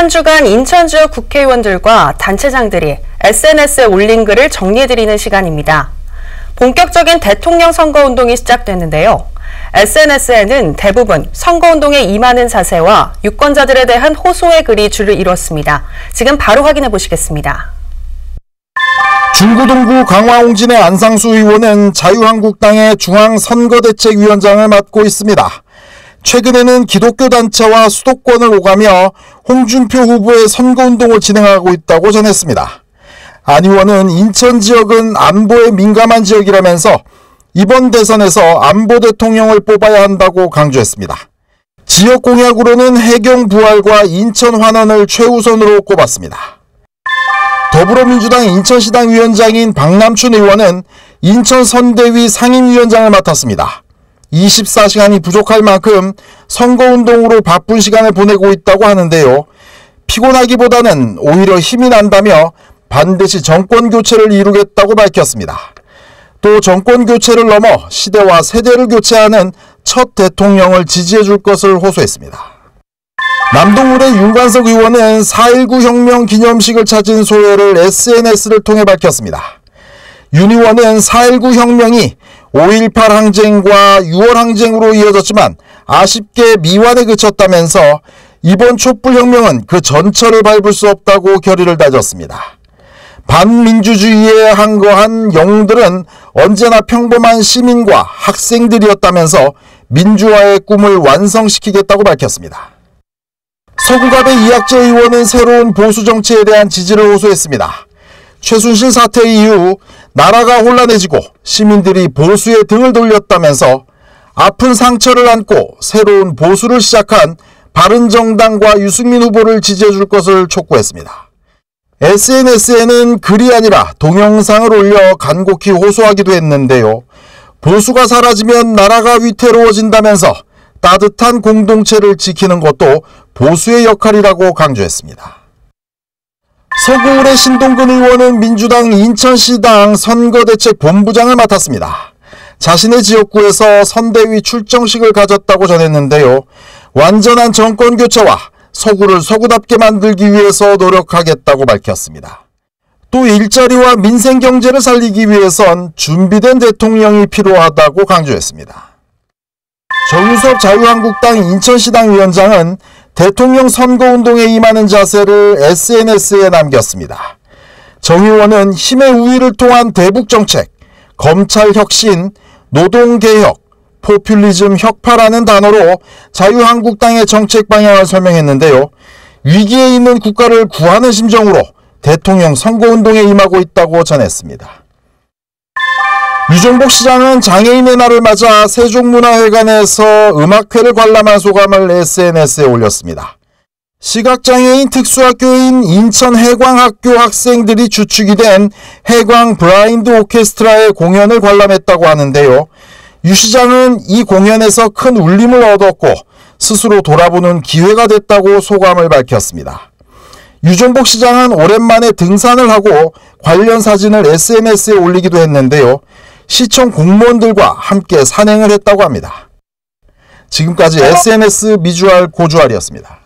한 주간 인천 지역 국회의원들과 단체장들이 SNS에 올린 글을 정리해드리는 시간입니다. 본격적인 대통령 선거운동이 시작됐는데요. SNS에는 대부분 선거운동에 임하는 자세와 유권자들에 대한 호소의 글이 줄을 이뤘습니다. 지금 바로 확인해 보시겠습니다. 중구동구 강화홍진의 안상수 의원은 자유한국당의 중앙선거대책위원장을 맡고 있습니다. 최근에는 기독교 단체와 수도권을 오가며 홍준표 후보의 선거운동을 진행하고 있다고 전했습니다. 안 의원은 인천 지역은 안보에 민감한 지역이라면서 이번 대선에서 안보 대통령을 뽑아야 한다고 강조했습니다. 지역 공약으로는 해경 부활과 인천 환원을 최우선으로 꼽았습니다. 더불어민주당 인천시당 위원장인 박남춘 의원은 인천 선대위 상임위원장을 맡았습니다. 24시간이 부족할 만큼 선거운동으로 바쁜 시간을 보내고 있다고 하는데요. 피곤하기보다는 오히려 힘이 난다며 반드시 정권교체를 이루겠다고 밝혔습니다. 또 정권교체를 넘어 시대와 세대를 교체하는 첫 대통령을 지지해 줄 것을 호소했습니다. 남동울의 윤관석 의원은 4.19 혁명 기념식을 찾은 소회를 SNS를 통해 밝혔습니다. 윤 의원은 4.19 혁명이 5.18 항쟁과 6월 항쟁으로 이어졌지만 아쉽게 미완에 그쳤다면서 이번 촛불혁명은 그 전철을 밟을 수 없다고 결의를 다졌습니다. 반민주주의에 항거한 영웅들은 언제나 평범한 시민과 학생들이었다면서 민주화의 꿈을 완성시키겠다고 밝혔습니다. 서구갑의 이학재 의원은 새로운 보수 정치에 대한 지지를 호소했습니다. 최순실 사태 이후 나라가 혼란해지고 시민들이 보수에 등을 돌렸다면서 아픈 상처를 안고 새로운 보수를 시작한 바른정당과 유승민 후보를 지지해 줄 것을 촉구했습니다. SNS에는 글이 아니라 동영상을 올려 간곡히 호소하기도 했는데요. 보수가 사라지면 나라가 위태로워진다면서 따뜻한 공동체를 지키는 것도 보수의 역할이라고 강조했습니다. 서구울의 신동근 의원은 민주당 인천시당 선거대책 본부장을 맡았습니다. 자신의 지역구에서 선대위 출정식을 가졌다고 전했는데요. 완전한 정권교체와 서구를 서구답게 만들기 위해서 노력하겠다고 밝혔습니다. 또 일자리와 민생경제를 살리기 위해선 준비된 대통령이 필요하다고 강조했습니다. 정유섭 자유한국당 인천시당 위원장은 대통령 선거운동에 임하는 자세를 SNS에 남겼습니다. 정 의원은 힘의 우위를 통한 대북정책, 검찰혁신, 노동개혁, 포퓰리즘 혁파라는 단어로 자유한국당의 정책 방향을 설명했는데요. 위기에 있는 국가를 구하는 심정으로 대통령 선거운동에 임하고 있다고 전했습니다. 유정복 시장은 장애인의 날을 맞아 세종문화회관에서 음악회를 관람한 소감을 SNS에 올렸습니다. 시각장애인 특수학교인 인천해광학교 학생들이 주축이 된 해광 블라인드 오케스트라의 공연을 관람했다고 하는데요. 유 시장은 이 공연에서 큰 울림을 얻었고 스스로 돌아보는 기회가 됐다고 소감을 밝혔습니다. 유정복 시장은 오랜만에 등산을 하고 관련 사진을 SNS에 올리기도 했는데요. 시청 공무원들과 함께 산행을 했다고 합니다. 지금까지 SNS 미주알 고주알이었습니다.